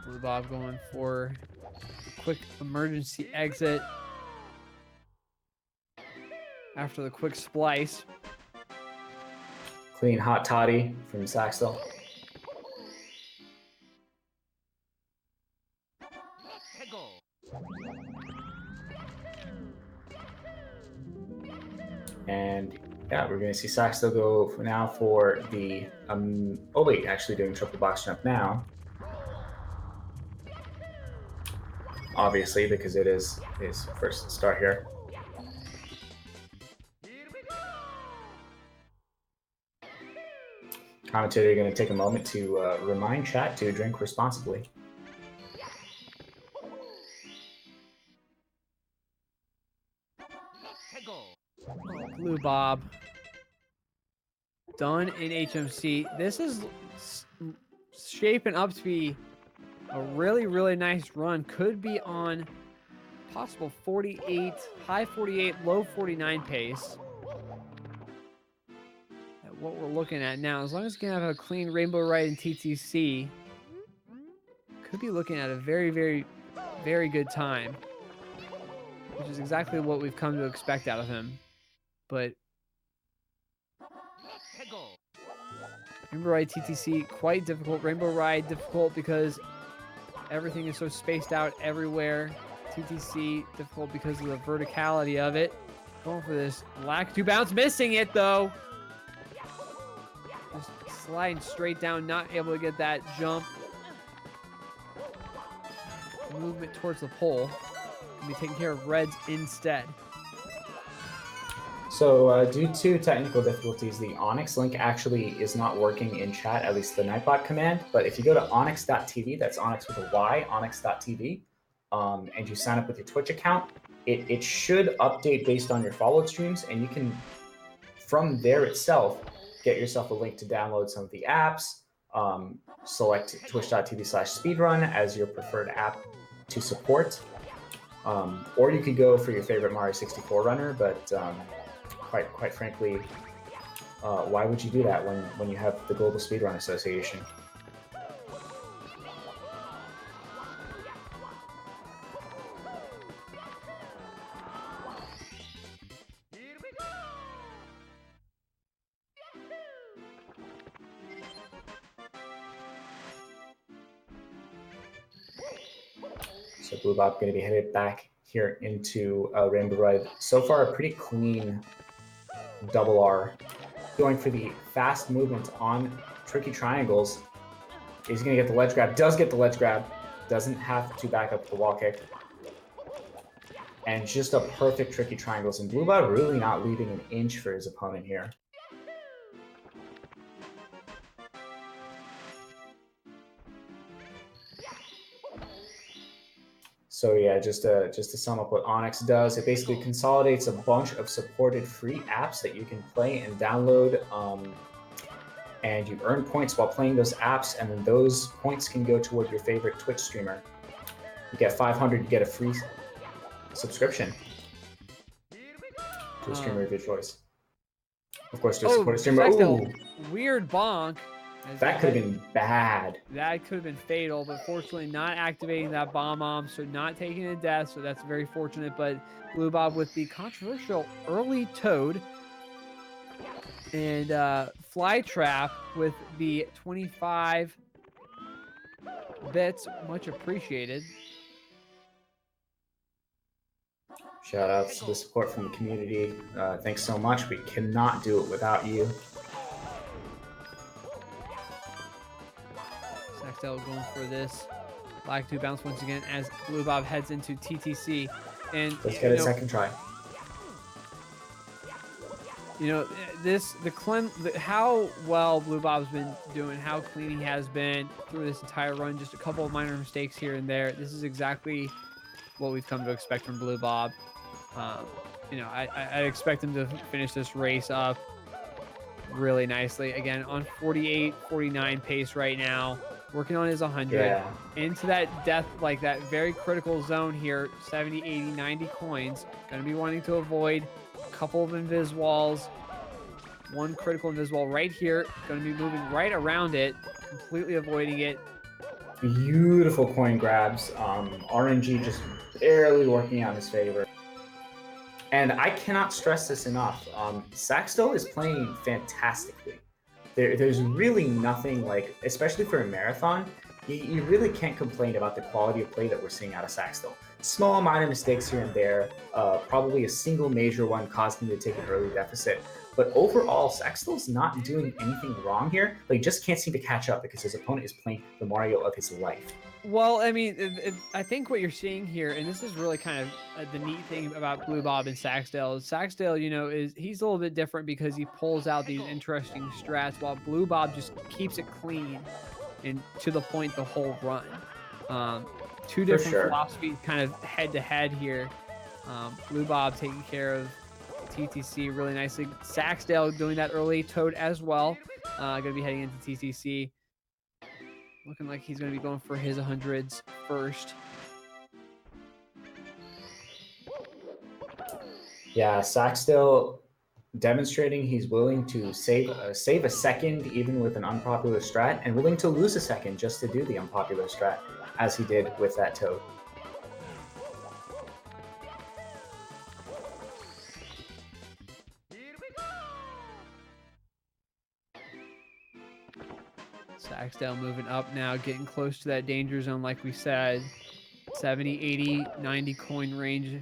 Speaker 1: BlueBob going for a quick emergency exit after the quick splice.
Speaker 2: Clean hot toddy from saksdal. And yeah, we're going to see saksdal go now for the oh wait, actually doing triple box jump now. Obviously, because it is his first start here. Commentator, you're going to take a moment to remind chat to drink responsibly.
Speaker 1: BlueBob done in HMC. This is shaping up to be a really, really nice run. Could be on possible 48, high 48, low 49 pace. At what we're looking at now, as long as you can have a clean rainbow ride in TTC, could be looking at a very, very, very good time, which is exactly what we've come to expect out of him. But Rainbow Ride TTC, quite difficult. Rainbow Ride, difficult because everything is so spaced out everywhere. TTC, difficult because of the verticality of it. Going for this lack to bounce, missing it though. Just sliding straight down, not able to get that jump. Movement towards the pole. Can be taking care of reds instead.
Speaker 2: So due to technical difficulties, the Onyx link actually is not working in chat, at least the Nightbot command. But if you go to onyx.tv, that's Onyx with a Y, onyx.tv, and you sign up with your Twitch account, it should update based on your followed streams, and you can, from there itself, get yourself a link to download some of the apps, select twitch.tv/speedrun as your preferred app to support, or you could go for your favorite Mario 64 runner, but quite frankly, why would you do that when you have the Global Speedrun Association? So BlueBob going to be headed back here into Rainbow Ride. So far, a pretty clean double R. Going for the fast movement on tricky triangles. He's going to get the ledge grab. Does get the ledge grab. Doesn't have to back up the wall kick. And just a perfect tricky triangles. And BlueBob really not leaving an inch for his opponent here. So yeah, just to sum up what Onyx does, it basically consolidates a bunch of supported free apps that you can play and download, and you earn points while playing those apps, and then those points can go toward your favorite Twitch streamer. You get 500, you get a free subscription to a streamer of your choice. Of course, to support a streamer. Ooh,
Speaker 1: weird bonk.
Speaker 2: That could have been bad.
Speaker 1: That could have been fatal, but fortunately not activating that bomb, so not taking a death, so that's very fortunate. But BlueBob with the controversial early Toad and Fly Trap with the 25 bits, much appreciated.
Speaker 2: Shout outs to the support from the community. Thanks so much. We cannot do it without you.
Speaker 1: Saksdal going for this Black 2 bounce once again as BlueBob heads into TTC. And
Speaker 2: Let's get a second try.
Speaker 1: You know, how well BlueBob's been doing, how clean he has been through this entire run. Just a couple of minor mistakes here and there. This is exactly what we've come to expect from BlueBob. You know, I expect him to finish this race up really nicely. Again, on 48, 49 pace right now, working on his 100.
Speaker 2: Yeah.
Speaker 1: Into that death, like that very critical zone here, 70, 80, 90 coins. Going to be wanting to avoid a couple of invis walls. One critical invis wall right here. Going to be moving right around it, completely avoiding it.
Speaker 2: Beautiful coin grabs. RNG just barely working out in his favor. And I cannot stress this enough. Saksdal is playing fantastically. There's really nothing like, especially for a marathon, you really can't complain about the quality of play that we're seeing out of Saksdal. Small minor mistakes here and there, probably a single major one caused him to take an early deficit. But overall, Saksdal's not doing anything wrong here, but he just can't seem to catch up because his opponent is playing the Mario of his life.
Speaker 1: Well, I mean, I think what you're seeing here, and this is really kind of the neat thing about BlueBob and Saksdal. Saksdal, you know, he's a little bit different because he pulls out these interesting strats, while BlueBob just keeps it clean and to the point the whole run. Two different philosophies kind of head to head here. BlueBob taking care of TTC really nicely. Saksdal doing that early. Toad as well. Going to be heading into TTC. Looking like he's going to be going for his 100s first.
Speaker 2: Yeah, Saksdal demonstrating he's willing to save a second even with an unpopular strat, and willing to lose a second just to do the unpopular strat, as he did with that Toad.
Speaker 1: Saksdal moving up now, getting close to that danger zone like we said. 70, 80, 90 coin range.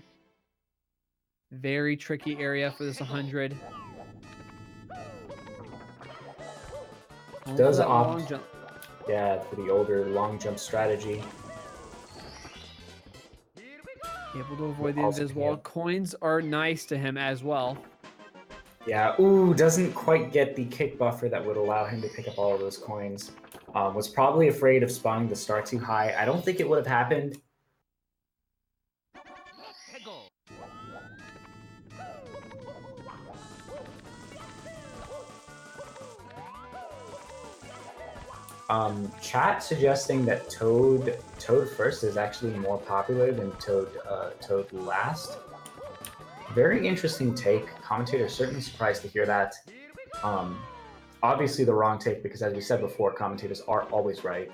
Speaker 1: Very tricky area for this 100.
Speaker 2: Does opt, yeah, for the older long jump strategy.
Speaker 1: Able to avoid the invisible. Coins are nice to him as well.
Speaker 2: Yeah, ooh, doesn't quite get the kick buffer that would allow him to pick up all of those coins. Was probably afraid of spawning the star too high. I don't think it would have happened. Chat suggesting that Toad first is actually more popular than Toad last. Very interesting take. Commentators certainly surprised to hear that. Obviously the wrong take because, as we said before, commentators are always right.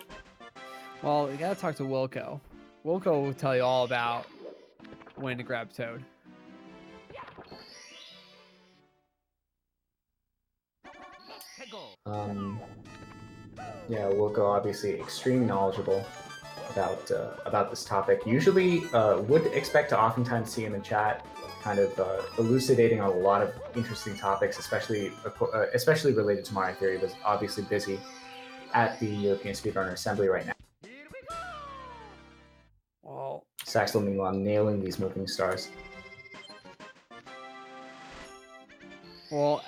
Speaker 1: Well, you gotta talk to Wilco. Wilco will tell you all about when to grab Toad.
Speaker 2: Yeah, Wilco obviously extremely knowledgeable about this topic. Usually would expect to oftentimes see him in chat, kind of elucidating on a lot of interesting topics, especially related to Mario Theory, but obviously busy at the European Speedrunner Assembly right now.
Speaker 1: Well,
Speaker 2: Saksdal, meanwhile, nailing these moving stars.
Speaker 1: Well,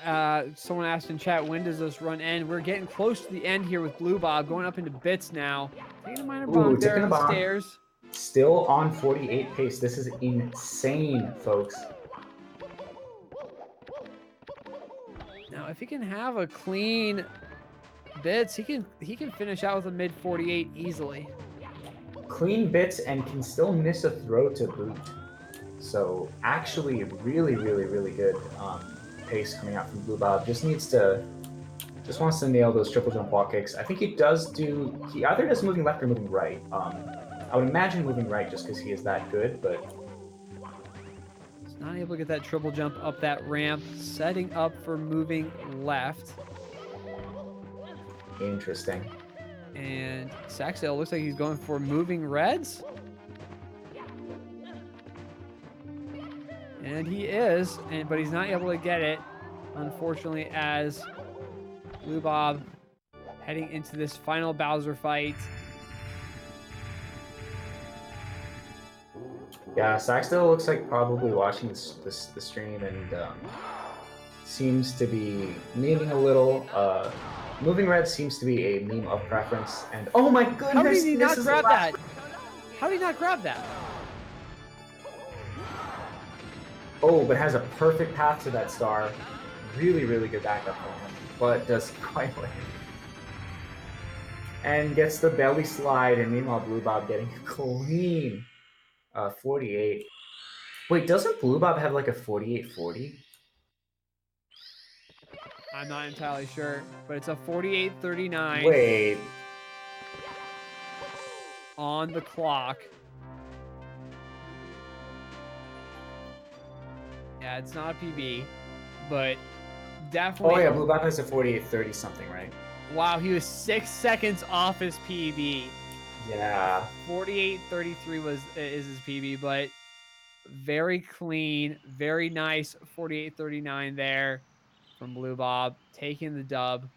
Speaker 1: someone asked in chat, when does this run end? We're getting close to the end here with BlueBob, going up into bits now. Taking a minor bonk there on the stairs.
Speaker 2: Still on 48 pace. This is insane, folks.
Speaker 1: Now, if he can have a clean bits, he can finish out with a mid 48 easily.
Speaker 2: Clean bits and can still miss a throw to boot. So actually, really, really, really good pace coming out from BlueBob. Just wants to nail those triple jump wall kicks. I think he either does moving left or moving right. I would imagine moving right just because he is that good, but
Speaker 1: he's not able to get that triple jump up that ramp, setting up for moving left.
Speaker 2: Interesting.
Speaker 1: And Saksdal looks like he's going for moving reds. And he is, but he's not able to get it, unfortunately, as BlueBob heading into this final Bowser fight.
Speaker 2: Yeah, saksdal looks like probably watching the stream and seems to be memeing a little. Moving red seems to be a meme of preference. And oh my goodness,
Speaker 1: How did he
Speaker 2: this
Speaker 1: not
Speaker 2: is
Speaker 1: grab
Speaker 2: the last.
Speaker 1: that? How did he not grab that?
Speaker 2: Oh, but has a perfect path to that star. Really, really good backup for him, but does quite well. And gets the belly slide, and meanwhile BlueBob getting a clean 48. Wait, doesn't BlueBob have like a 48-40?
Speaker 1: I'm not entirely sure, but it's a 48-39
Speaker 2: Wait.
Speaker 1: on the clock. Yeah, it's not a PB, but definitely.
Speaker 2: Oh yeah, BlueBob has a 48-30 something, right?
Speaker 1: Wow, he was 6 seconds off his PB.
Speaker 2: Yeah.
Speaker 1: 48-33 is his PB, but very clean, very nice 48-39 there from BlueBob, taking the dub.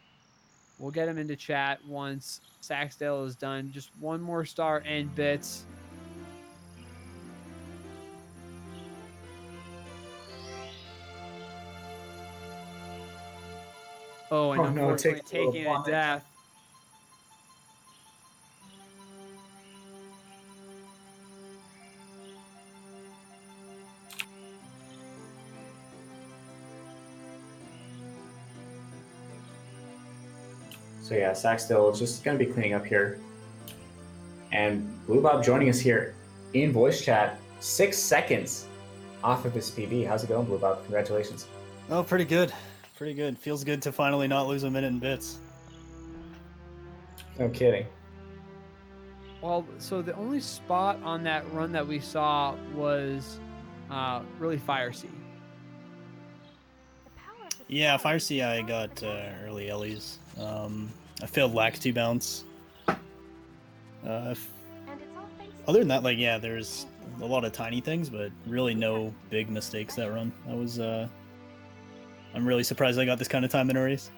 Speaker 1: We'll get him into chat once Saksdale is done. Just one more star and bits. Oh, and unfortunately taking a death.
Speaker 2: So yeah, saksdal is just going to be cleaning up here. And BlueBob joining us here in voice chat, 6 seconds off of this PB. How's it going, BlueBob? Congratulations.
Speaker 3: Oh, pretty good. Pretty good. Feels good to finally not lose a minute in bits.
Speaker 2: No kidding.
Speaker 1: Well, so the only spot on that run that we saw was really Fire Sea.
Speaker 3: Yeah, Fire Sea I got early Ellies. I failed Laxity bounce. Other than that, like, yeah, there's a lot of tiny things, but really no big mistakes that run. That was, I'm really surprised I got this kind of time in a race.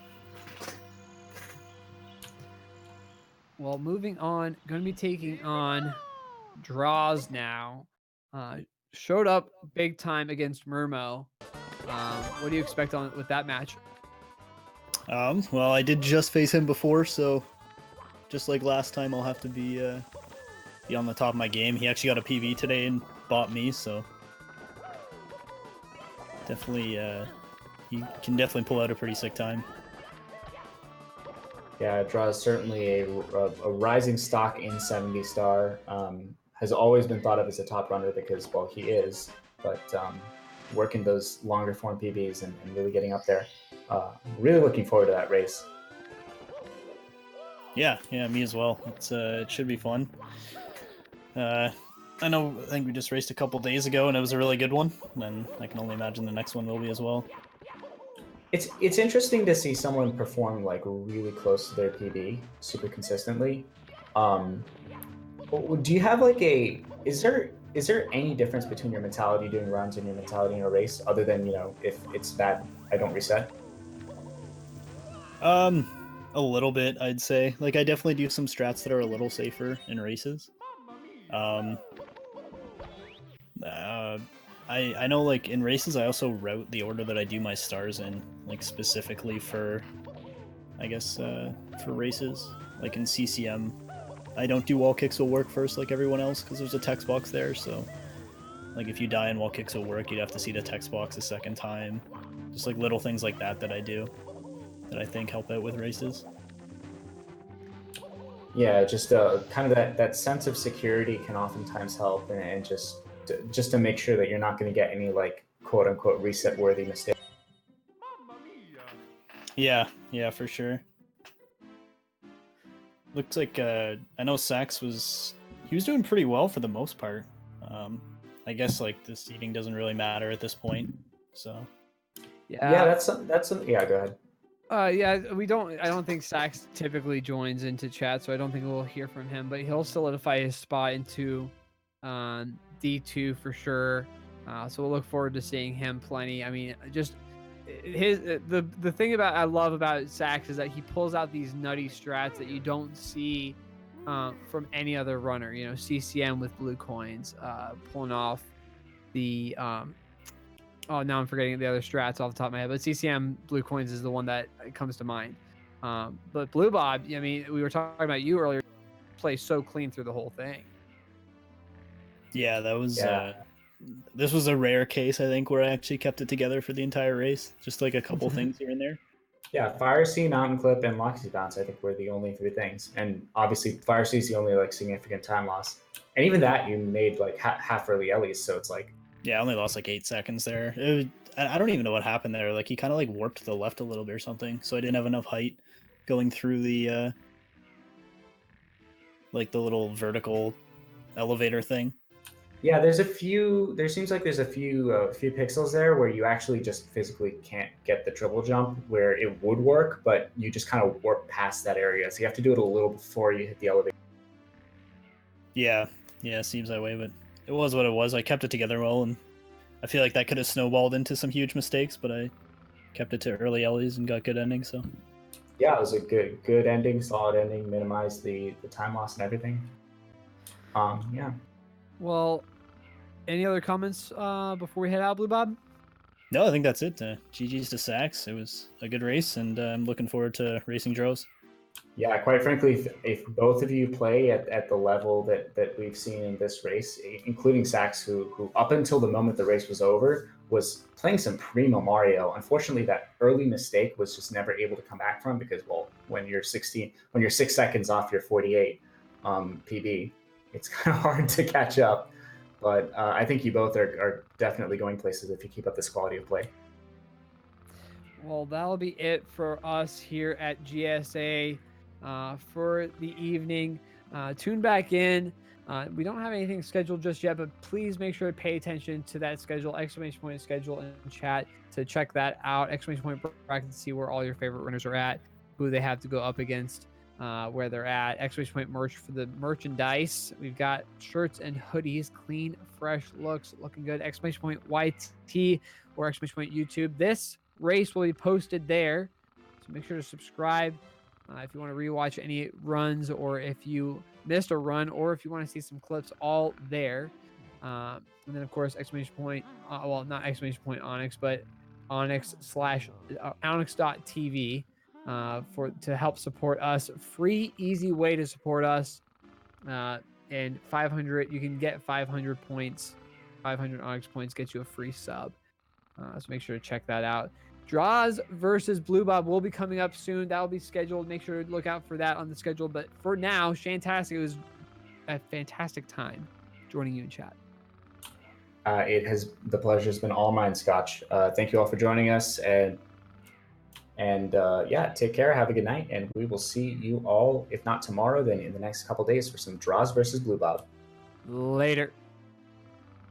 Speaker 1: Well, moving on, going to be taking on draws now. Showed up big time against Murmo. What do you expect with that match?
Speaker 3: Well, I did just face him before, so just like last time, I'll have to be on the top of my game. He actually got a PB today and bought me, so definitely, he can definitely pull out a pretty sick time.
Speaker 2: Yeah, Draw is certainly a rising stock in 70 star. Has always been thought of as a top runner because, well, he is, but working those longer form PBs and really getting up there. Really looking forward to that race.
Speaker 3: Yeah, me as well. It should be fun. I think we just raced a couple days ago and it was a really good one, and I can only imagine the next one will be as well.
Speaker 2: It's interesting to see someone perform like really close to their PB super consistently. Do you have like is there any difference between your mentality doing runs and your mentality in a race, other than, you know, if it's bad, I don't reset?
Speaker 3: A little bit, I'd say. Like, I definitely do some strats that are a little safer in races. I know, like, in races, I also route the order that I do my stars in, like, specifically for, I guess, for races. Like, in CCM, I don't do wall kicks will work first like everyone else, because there's a text box there, so, like, if you die and wall kicks will work, you'd have to see the text box a second time. Just, like, little things like that I do, that I think help out with races.
Speaker 2: Yeah, just kind of that sense of security can oftentimes help, and just to make sure that you're not going to get any, like, quote unquote reset worthy mistakes.
Speaker 3: Yeah, for sure. Looks like I know Sax was doing pretty well for the most part. I guess, like, the seeding doesn't really matter at this point, so.
Speaker 2: Yeah, that's yeah. Go ahead.
Speaker 1: Yeah, I don't think Sax typically joins into chat, so I don't think we'll hear from him, but he'll solidify his spot into D2 for sure. So we'll look forward to seeing him plenty. I mean, just the thing I love about Sax is that he pulls out these nutty strats that you don't see from any other runner. You know, CCM with blue coins, pulling off the oh, now I'm forgetting the other strats off the top of my head, but CCM blue coins is the one that comes to mind. But BlueBob, I mean, we were talking about you earlier. Play so clean through the whole thing.
Speaker 3: Yeah, that was.
Speaker 2: Yeah.
Speaker 3: This was a rare case, I think, where I actually kept it together for the entire race. Just like a couple things here and there.
Speaker 2: Yeah, Fire Sea, Mountain Clip, and Loxy Bounce, I think, were the only 3 things. And obviously, Fire Sea is the only like significant time loss. And even that, you made like half early Ellies, so it's like.
Speaker 3: Yeah, I only lost like 8 seconds there. I don't even know what happened there. Like he kind of like warped to the left a little bit or something, so I didn't have enough height going through the like the little vertical elevator thing.
Speaker 2: Yeah, there seems like there's a few pixels there where you actually just physically can't get the triple jump where it would work, but you just kind of warp past that area. So you have to do it a little before you hit the elevator.
Speaker 3: Yeah, it seems that way, but it was what it was. I kept it together well, and I feel like that could have snowballed into some huge mistakes, but I kept it to early Ellies and got good endings, so.
Speaker 2: Yeah, it was a good ending, solid ending, minimized the time loss and everything. Yeah.
Speaker 1: Well, any other comments before we head out, BlueBob?
Speaker 3: No, I think that's it. GG's to Sax. It was a good race, and I'm looking forward to racing Drows.
Speaker 2: Yeah, quite frankly, if both of you play at the level that we've seen in this race, including Sax, who up until the moment the race was over, was playing some primo Mario. Unfortunately, that early mistake was just never able to come back from because, well, when you're 6 seconds off your 48 PB, it's kind of hard to catch up. But I think you both are definitely going places if you keep up this quality of play.
Speaker 1: Well, that'll be it for us here at GSA for the evening. Tune back in. We don't have anything scheduled just yet, but please make sure to pay attention to that schedule, exclamation point schedule in chat to check that out. Exclamation point bracket to see where all your favorite runners are at, who they have to go up against, where they're at. Exclamation point merch for the merchandise. We've got shirts and hoodies, clean, fresh looks, looking good. Exclamation point YT or exclamation point YouTube. This race will be posted there, so make sure to subscribe if you want to rewatch any runs, or if you missed a run, or if you want to see some clips, all there. And then of course exclamation point well, not exclamation point Onyx, but Onyx.tv for to help support us. Free, easy way to support us. And 500, you can get 500 points. 500 Onyx points gets you a free sub. So make sure to check that out. Draws versus BlueBob will be coming up soon. That will be scheduled. Make sure to look out for that on the schedule. But for now, Shantastic, it was a fantastic time joining you in chat.
Speaker 2: The pleasure has been all mine, Scotch. Thank you all for joining us, and yeah, take care. Have a good night, and we will see you all, if not tomorrow, then in the next couple days for some Draws versus BlueBob.
Speaker 1: Later.